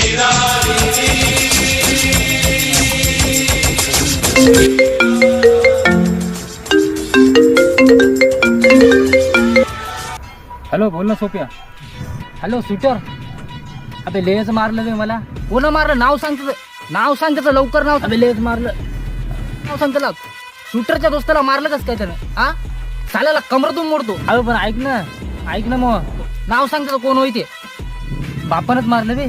Hello, बोल ना सोप्या. Hello shooter. अबे लेच मारलं बे मला. कोण मारलं? नाव सांग तुझं. नाव सांग त्याचं लवकर नाव. अबे लेच मारलं. नाव सांग त्याला. शूटरच्या दोस्ताला मारलं कस काय त्यानं? हा, चालायला कमरातून मोडतो. अबे पण ऐक ना मग नाव सांग त्याचं कोण होई ते. बापानच मारलं बे.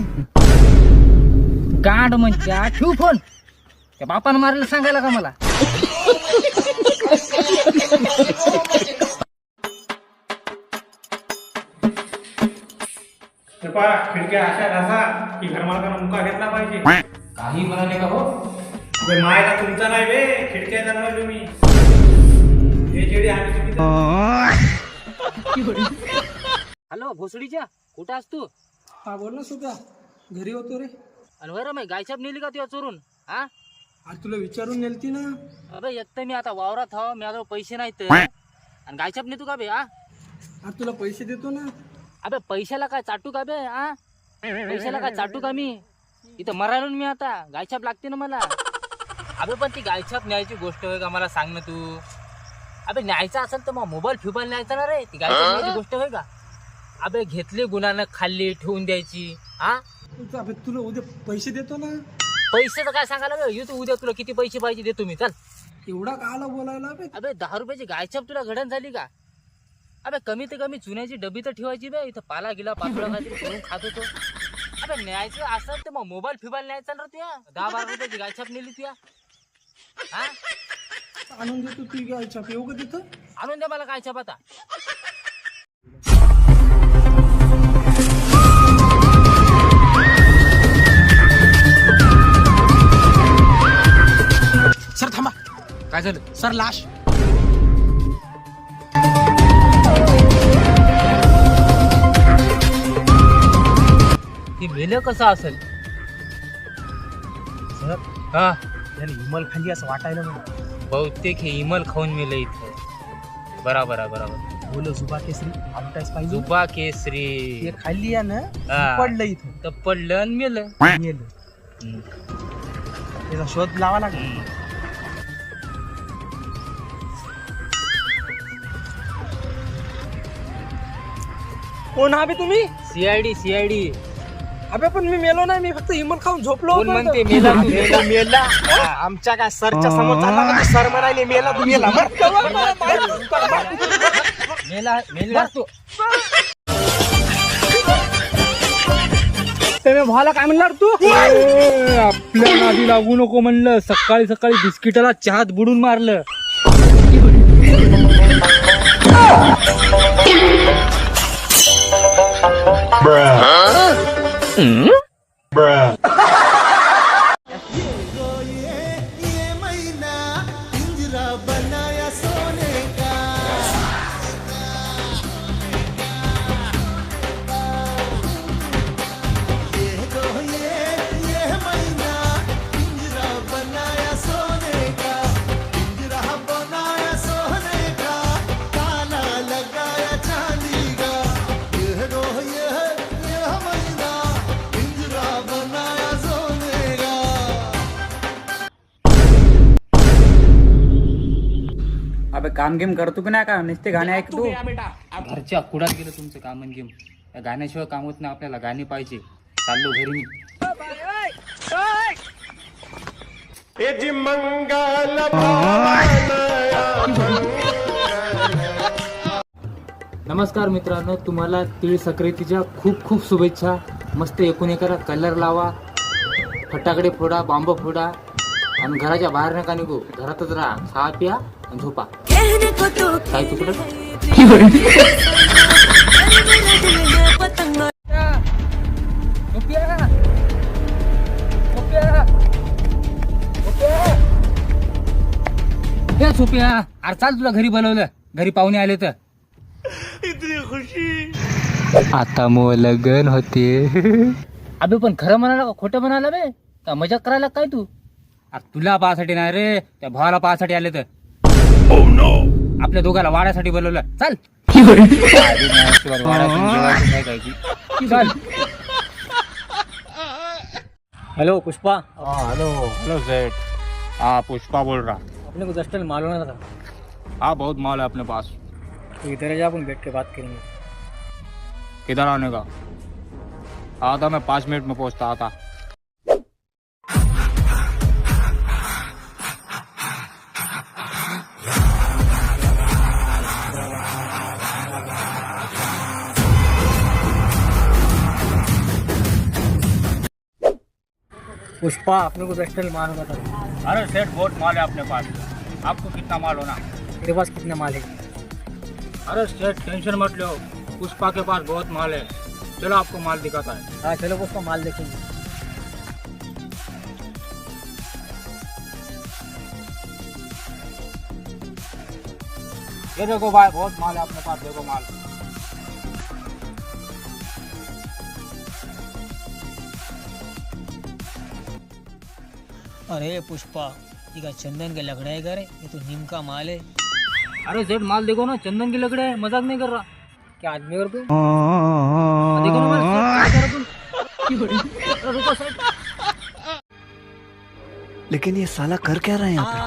गांड म्हणजे ठेवू फोन. त्या बापानं मारलं सांगायला का मला? खिडक्या अशा घासा की घरमालकानं मुका घेतला पाहिजे. काही म्हणाले का हो? मायला तुमचा नाही बे, खिडक्या जाणार तुम्ही. हे जेडी आम्ही हॅलो भोसडीच्या, कुठं असतो? हा बोल ना सुद्धा. घरी होतो रे. आणि बरं मग गायछाप नेली का तुझ्या चोरून? हा, आज तुला विचारून नेलती ना. अबे एक तर मी आता वावरात हवा, मी आता पैसे नाहीत आणि गायछाप नेतो का बे? हा, आज तुला पैसे देतो ना. अबे पैशाला काय चाटू का बे? हा, पैशाला काय चाटू का मी? इथं मरायलो ना मी आता. गायछाप लागते ना मला. अबे पण ती गायछाप न्यायची गोष्ट होय का? मला सांग ना तू. अबे न्यायचा असेल तर मग मोबाईल फ्युबाईल न्यायचा ना रे. ती गायछाप न्यायची गोष्ट होय का? अबे घेतली गुन्हानं, खाल्ली ठेवून द्यायची. हा, अबे तुला उद्या पैसे देतो ना. पैशाचं काय सांगायला बे? येतो उद्या, तुला किती पैसे पाहिजे देतो मी. चल. एवढा काला बोलायला बे. अबे 10 रुपयाची गायछाप तुला घडण झाली का? अबे कमी ते कमी चुन्याची डबी तर ठेवायची बे. इथं पाला गिला पातोळा काहीतरी करून खात होतो. अबे न्यायचं असेल तर मग मोबाईल फिबाईल न्यायचा ना तुया. 10-12 रुपयाची गायछाप नेली तुया. हा, आणून देतो ती गायच्या. येऊ का तिथं? आणून दे मला गायछाप आता. सर थांबा. काय झालं? सर लाश. ती मेलं कसं असेल? सर हा, त्याने हिमल खाली असं वाटायला मला. बहुतेक हे इमल खाऊन मेलं इथं. बराबर. बोल जुबा केसरी ॲडव्हर्टाईज पाहिजे. जुबा केसरी हे खाल्ली आहे ना. हा. पडलं इथं. तर पडलं आणि मेलं. मेलं. हम्म. त्याचा शोध लावा लागेल. कोण हवे तुम्ही? सीआयडी. अबे पण मी मेलो नाही. मी फक्त हिमल खाऊन झोपलो कोण होतो. म्हणते मेला तू? मेला. मेला. आमच्या काय सरच्या समोर चालला का? सर म्हणाले मेला तू मेला. मेला तू. ते भाला काय म्हणणार तू? आपल्या नादी लागू नको म्हणलं. सकाळी सकाळी बिस्किटाला चहात बुडून मारलं. अबे काम गेम करतो की नाही का? नुसते गाणे ऐकतो. घरच्या कुडात गेलं तुमचं काम गेम. या गाण्याशिवाय काम होत नाही आपल्याला. गाणी पाहिजे. चाललो घरी मी. नमस्कार मित्रांनो, तुम्हाला तीळ सक्रांतीच्या खूप खूप शुभेच्छा. मस्त एकूण एकाला कलर लावा, फटाकडे फोडा, बॉम्ब फोडा आणि घराच्या बाहेर नका निघू. घरातच राहा, खा प्या आणि झोपा. काय तुकडं? सोप्या, अरे चाल, तुला घरी बोलवलं. घरी पाहुणे आले तर आता मग लगन होते. अबे पण खरं म्हणाला का खोटं म्हणाला बे? का मजाक करायला काय तू? अरे तुला पाहासाठी नाही रे, त्या भावाला पाहासाठी आले तर. आपल्या दोघाला वाड्यासाठी बोलवलं. चल चल. हेलो पुष्पा, हेलो सेठ। हाँ पुष्पा बोल रहा। अपने को 10 टन माल होना था। हाँ बहुत माल है अपने पास। तो इधर जा, अपन बैठ के बात करेंगे। किधर आने का? आता मैं 5 मिनट में पहुंचता आता। पुष्पा, अपने को 10 टन माल होना था। अरे सेठ बहुत माल है अपने पास। आपको कितना माल होना? तेरे पास कितना माल है? अरे सेठ टेंशन मत लो, पुष्पा के पास बहुत माल है। चलो आपको माल दिखाता है। हाँ चलो पुष्पा, माल देखेंगे। ये देखो भाई बहुत माल है अपने पास, देखो माल। अरे पुष्पा, ये का चंदन के लकड़ा है करे, ये तो नीम का माल है। अरे सेठ माल देखो ना, चंदन की लकड़ी है, मजाक नहीं कर रहा। क्या आदमी कर तू? देखो ना मेरे सेठ, क्या कर रहा तुम? अरे रुको सेठ। लेकिन ये साला कर क्या रहा है यहाँ पे?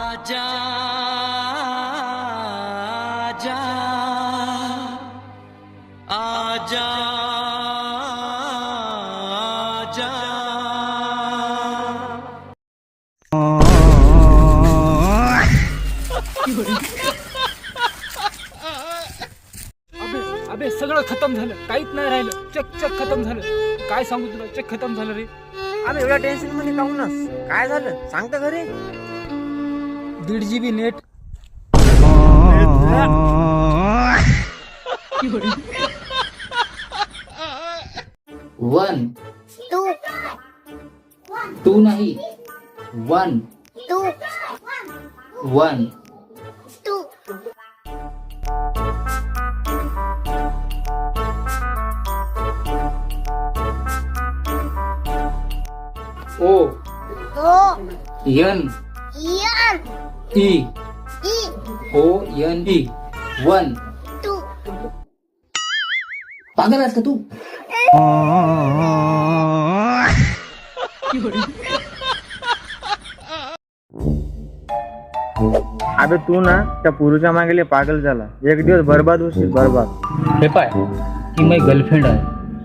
अबे सगळं खतम झालं, काहीच नाही राहिलं. चक खतम झालं. काय सांगू तुला, चक खतम झालं रे. अबे एवढ्या टेन्शन मध्ये काहूनच? काय झालं सांग तर घरी. 1.5 GB नेट. वन टू नाही, 1 1 O N E O N E 1 पागल आहेस का तू? अबे तू ना त्या पुरुषा मागेले पागल झाला. एक दिवस बर्बाद होशील, बर्बाद. हे पाय, ती माझी गर्लफ्रेंड आहे.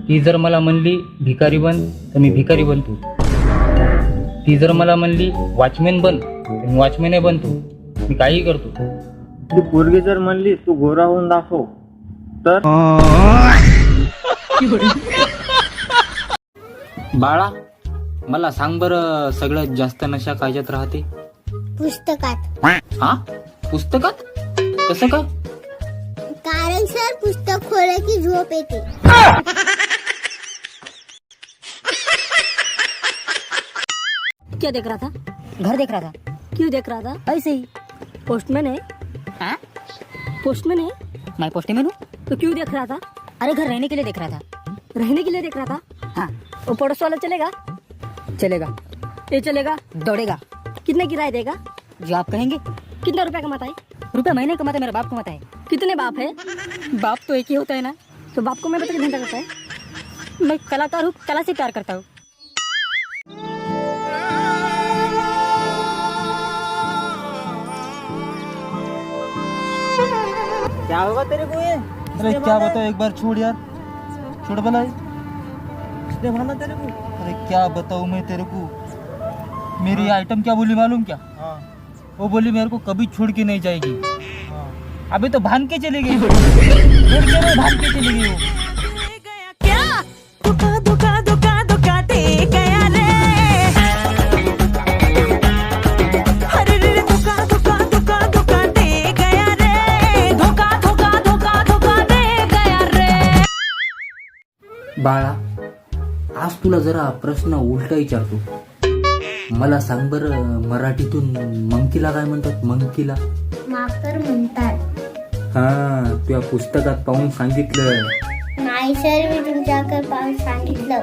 ती जर मला म्हणली भिकारी बन तर मी भिकारी बनतो. ती जर मला म्हणली वॉचमॅन बन तर मी वॉचमॅन बनतो. मी काही करतो. ती पोरगी जर म्हणली तू गोरा होऊन दाखव तर बाळा, मला सांग बरं, सगळ्यात जास्त नशा कायच्यात राहते? पुस्तकात. हा, पुस्तकात? कसं काय? कारण सर पुस्तक खोलं की झोप येते. क्या देख रहा था? घर देख रहा था. क्यों देख रहा था? ऐसे ही. पोस्टमैन है? हाँ? पोस्टमैन है? मैं पोस्टमैन हूँ। तो क्यों देख रहा था? अरे घर रहने के लिए देख रहा था। रहने के लिए देख रहा था. हाँ वो पड़ोस वाला चलेगा? चलेगा, ये चलेगा. दौड़ेगा, कितने किराया देगा? जो आप कहेंगे. कितना रुपया कमाता है? रुपया महीने कमाता है, मेरा बाप कमाता है। कितने बाप है? बाप तो एक ही होता है ना। तो बाप को मैं बता के धंधा करता है. मैं कलाकार हूँ, कला से प्यार करता हूँ. क्या होगा तेरे को ये? अरे क्या बताओ, एक बार छोड़ यार, छोड़ भला. किसने माना तेरे को? अरे क्या बताऊँ मैं तेरे को. मेरी आइटम क्या बोली मालूम क्या? वो बोली मेरे को कभी छोड़ के नहीं जाएगी. अभी तो भान के चली गई. छोड़ के नहीं, भान के चली गई वो. बाळा, आज तुला जरा प्रश्न उलटा विचारतो. मला सांग बरं, मराठीतून मंकीला काय म्हणतात? मंकीला माकर म्हणतात. हा, तुझ्या पुस्तकात पाहून सांगितलं. नाही सर, मी तुमच्याकडे पाहून सांगितलं.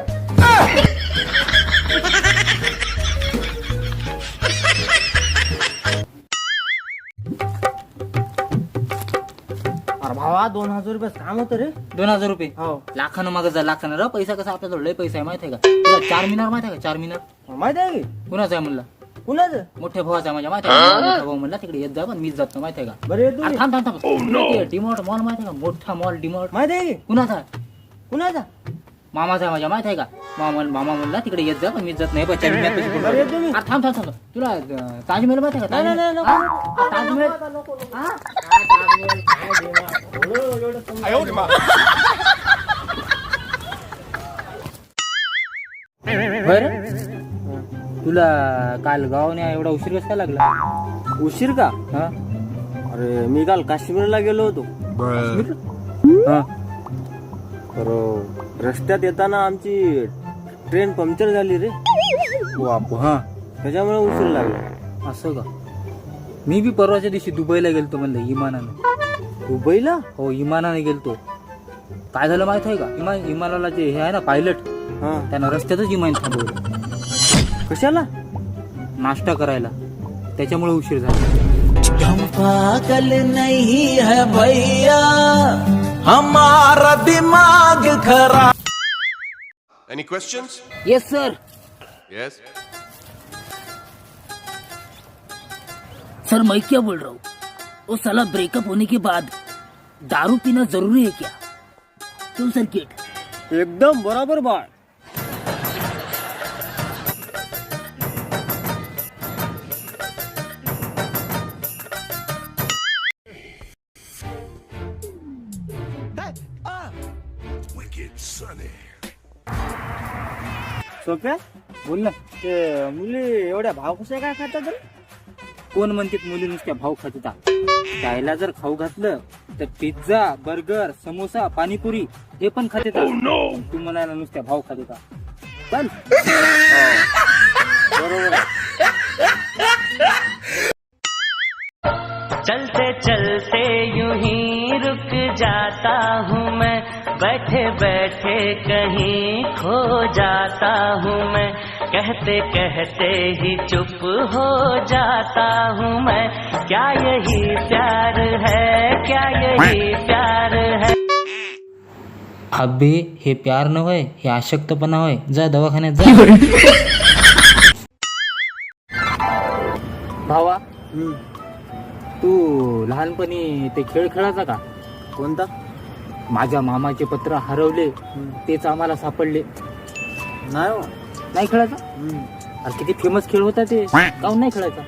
अरे भावा 2000 रुपये काम होतं रे. 2000 रुपये? हो. लाखानं मागं जा, लाखानं. पैसा कसा आपल्याजवळ लय पैसा आहे, माहिती आहे का तुला? 4 मिनार माहिती आहे का? 4 मिनार माहिती आहे की कुणाचा आहे म्हणला? कुणाचं? मोठ्या भावाचा आहे माझ्या, माहिती आहे का? मोठा भाऊ म्हणला तिकडे येत जा, पण मीच जात नाही, माहिती आहे का? बरं येतो अरे थांब थांब थांब, डिमॉट मॉल माहिती आहे का? मोठा मॉल डिमॉट. माहिती आहे की कुणाचा आहे? कुणाचा? मामाचा आहे माझ्या, माहिती आहे का? मामा म्हणला तिकडे येत जा, पण मीच जात नाही. बच्चा मी आता बरं येतो मी. अरे थांब थांब थांब, तुला ताजमहल माहिती आहे का? नाही, नाही, नको, हा? ताजमहल बरं, तुला काल गावाने एवढा उशीर कसा काय लागला? उशीर का? हा? अरे मी काल काश्मीरला गेलो होतो. हा. तर रस्त्यात येताना आमची ट्रेन पंक्चर झाली रे. हा त्याच्यामुळे उशीर लागला. असं का? मी बी परवाच्या दिवशी दुबईला गेलतो म्हणलं विमानानं. दुबईला? हो विमानाने गेलतो. काय झालं माहित आहे का? विमानाला जे हे आहे ना पायलट, हा. त्यानं रस्त्यातच विमान थांबवलं कशाला? नाश्ता करायला. त्याच्यामुळे उशीर झाला. हम पागल नहीं है भैया हमारा दिमाग खराब. Any questions? Yes sir. Yes. Sir मैं क्या बोल रहा हूँ, वो साला ब्रेकअप होने के बाद दारू पीना जरूरी है क्या? क्यों सर किड? एकदम बरोबर बाळ. सोप्या बोल ना. ते मुली एवढ्या भाव कशा काय खातात रे? कोण म्हणतात मुली नुसत्या भाऊ खात्या? त्याला जर खाऊ घातलं तर पिझ्झा, बर्गर, समोसा, पाणीपुरी हे पण खाते. तू म्हणायला नुसत्या भाऊ खाते का? चल. बरोबर. चलते चलते यूं ही रुक जाता हूँ मैं, बैठे बैठे कहीं खो जाता हूँ मैं, कहते कहते ही चुप हो जाता हूँ मैं. क्या यही प्यार है, क्या यही प्यार है? अबे हे प्यार न होय, हे आशक्तपणा होय. जा दवाखान्यात जा. भावा, तू लहानपणी ते खेळ खेळायचा का? कोणता? माझ्या मामाचे पत्र हरवले, तेच आम्हाला सापडले. नाही हो. नाही खेळायचा? अरे किती फेमस खेळ होता ते. काऊन नाही खेळायचा?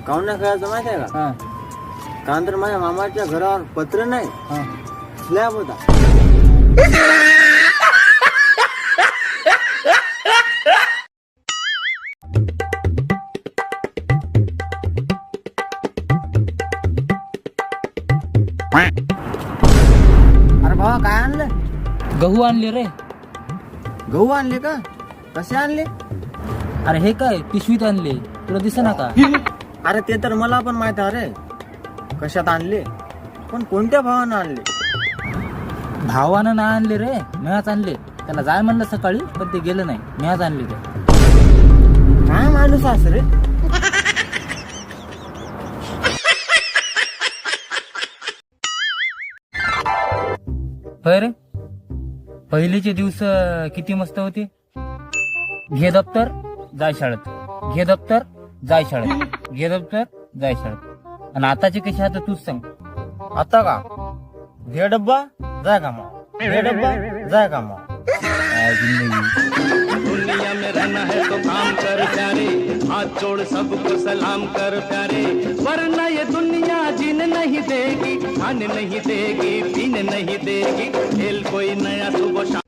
काऊन नाही खेळायचं माहिती आहे का? हा. कारण तर माझ्या मामाच्या घरावर पत्र नाही, हा. स्लॅब होता. अरे भावा काय आणलं? गहू आणले रे. गहू आणले का? कसे आणले? अरे हे काय पिशवीत आणले, तुला दिसेना का? अरे ते तर मला पण माहित आहे रे कशात आणले, पण कोणत्या भावानं आणले? भावानं नाही आणले रे, म्याच आणले. त्याला जाय म्हणलं सकाळी, पण ते गेलं नाही. म्याच आणले ते. काय माणूस अस रे? होय रे, पहिलीचे दिवस किती मस्त होते. घे दप्तर जाय शाळेत, घे दप्तर जाय शाळेत, घे दप्तर जाय शाळेत. आणि आताचे कसे आता तूच सांग. आता का? घे डब्बा जाय कामा, घे डब्बा जाय कामा. काय जिंदगी. दुनिया में रहना है तो काम कर प्यारे, हाथ जोड़ सबको सलाम कर प्यारे, वरना ये दुनिया जीने नहीं देगी, खाने नहीं देगी, पीने नहीं देगी. खेल कोई नया सुबह शाम.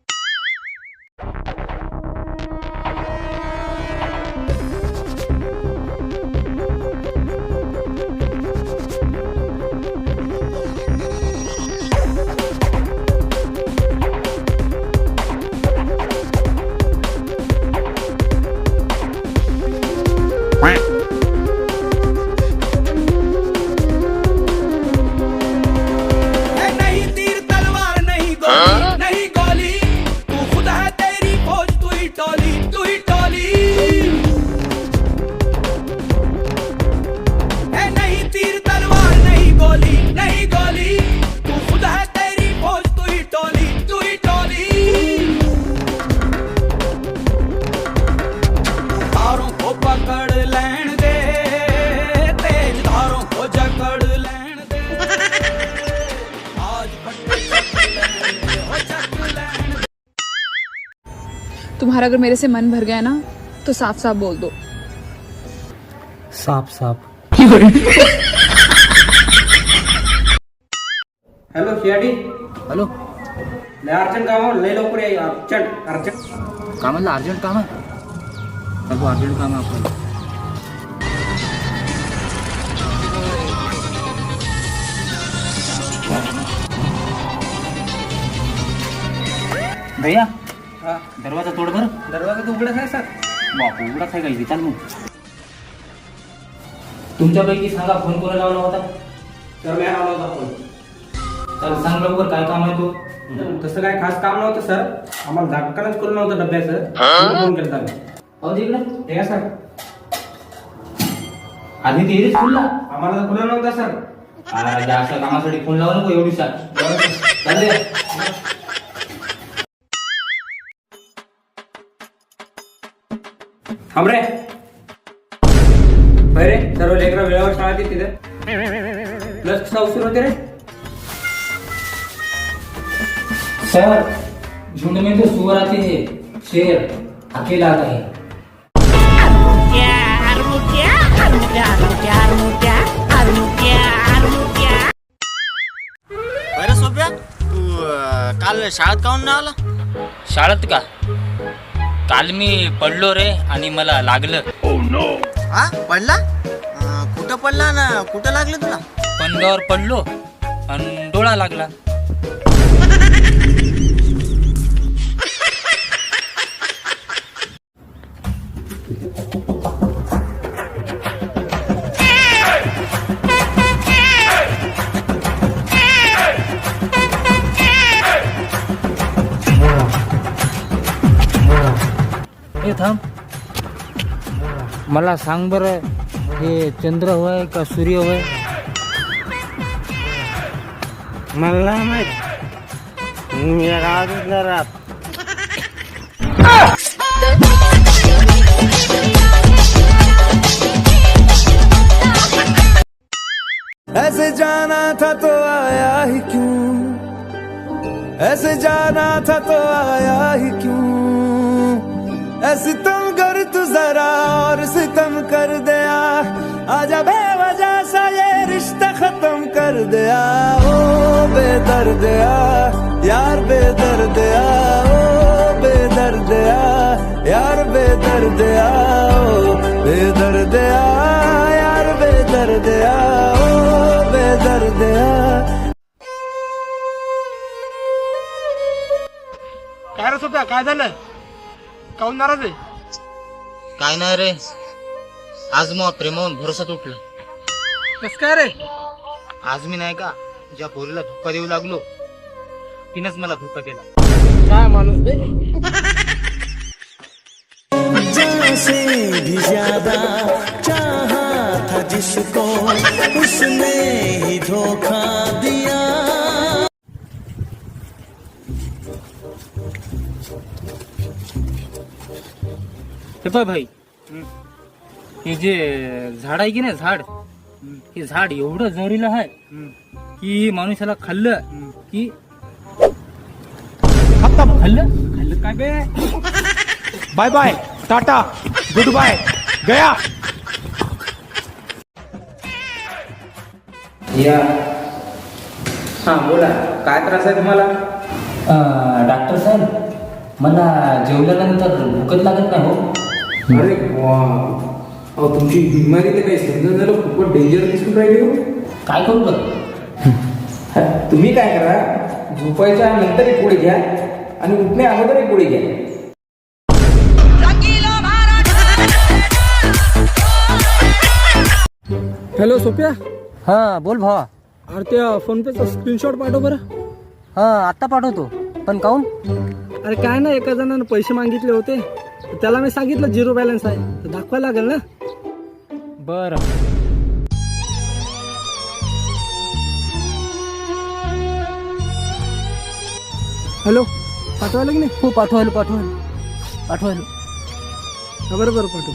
नहीं तीर तलवार नहीं गोली, नहीं गोली तुम्हारा अगर मेरे से मन भर गया ना तो साफ साफ बोल दो। साफ साफ। हॅलो शियाडी, हॅलो, लय अर्जंट काम आहे, लय लवकर या. अर्जंट काय म्हणलं? अर्जंट काम आहे? अगो अर्जंट काम आहे आपल्याला. भैया दरवाजा तोड बरं. दरवाजा तर उघडच आहे सर. बाप, उघडाच आहे का इथे? चाल मग. तुमच्यापैकी सांगा फोन कोणाला लावला होता? सर मी आलो होता फोन. चल सांग लवकर, काय काम आहे तो? तसं काय खास काम नव्हतं सर, आम्हाला झाकणच करून नव्हतं डब्याचं. फोन केला मी. हो तिकडे हे का सर? आधी ते एरीच खुलला. आम्हाला तर खुलं नव्हतं सर. अरे अशा कामासाठी फोन लावा नको एवढी चाल. थांब रे. रे सर्व लेकरं वेळेवर शाळेत येत तिथे. प्लस कसा उशीर होते रे? सर, झुंड में तो सुअर आते हैं, शेर अकेला आता है. अरे सोप्या, तू काल शाळेत काहून नाही आला? शाळेत का? काल मी पडलो रे आणि मला लागलं. हा, पडला? कुठं पडला ना कुठं लागलं तुला? पंगावर पडलो आणि डोळा लागला. हे थांब, मला सांग बरं, हे चंद्र होय का सूर्य होय? मला माहित, मी गावातच नाही राहत. ऐसे जाना था तो आया ही क्यों, ऐसे जाना था तो आया ही क्यों, ऐसे तुम कर तू जरा और सितम कर दिया, आजा बेवजह सा ये रिश्ता खत्म कर दिया. ओ बेदर्दिया यार, बेदर्दिया ओ बेदर्दिया यार, बेदर्दिया ओ बेदर्दिया यार, बेदर्दिया ओ बेदर्दिया. काय रे सोप्या, काय झालं? काहून नाराज आहे? काय नाही रे, आज मग प्रेमावून भरोसा तुटला. कस काय रे? आज मी नाही का ज्या पोरीला धोका देऊ लागलो, तिनंच मला धोका दिला. काय माणूस बे? से भी ज्यादा चाहा था जिसको, उसने ही धोखा दिया. हे पाय भाई, हे जे झाड आहे की नाही, झाड, हे झाड एवढं जहरीलं आहे की माणूसाला खाल्लं की खाल्लं काय बे. Bye bye, tata, goodbye, गया. या हा बोला, काय त्रास आहे तुम्हाला? डॉक्टर साहेब, मला जेवल्यानंतर भूकच लागत नाही हो. अरे वा, अहो तुमची बिमारी तर काही समजून झालं, खूपच डेंजर दिसून राहिली हो. काय करू बरं? तुम्ही काय करा, झोपायच्या नंतर एक गोळी घ्या आणि उठण्या अगोदर एक गोळी घ्या. हॅलो सोप्या, हा बोल भावा. अरे त्या फोन पेचा स्क्रीनशॉट पाठव बरं. हा आत्ता पाठवतो. पण काहून? अरे काय ना, एका जणानं पैसे मागितले होते, त्याला मी सांगितलं 0 बॅलन्स आहे, तर दाखवायला लागेल ना. बर. हॅलो, पाठवायला की नाही? हो पाठवायला. बरोबर पाठव.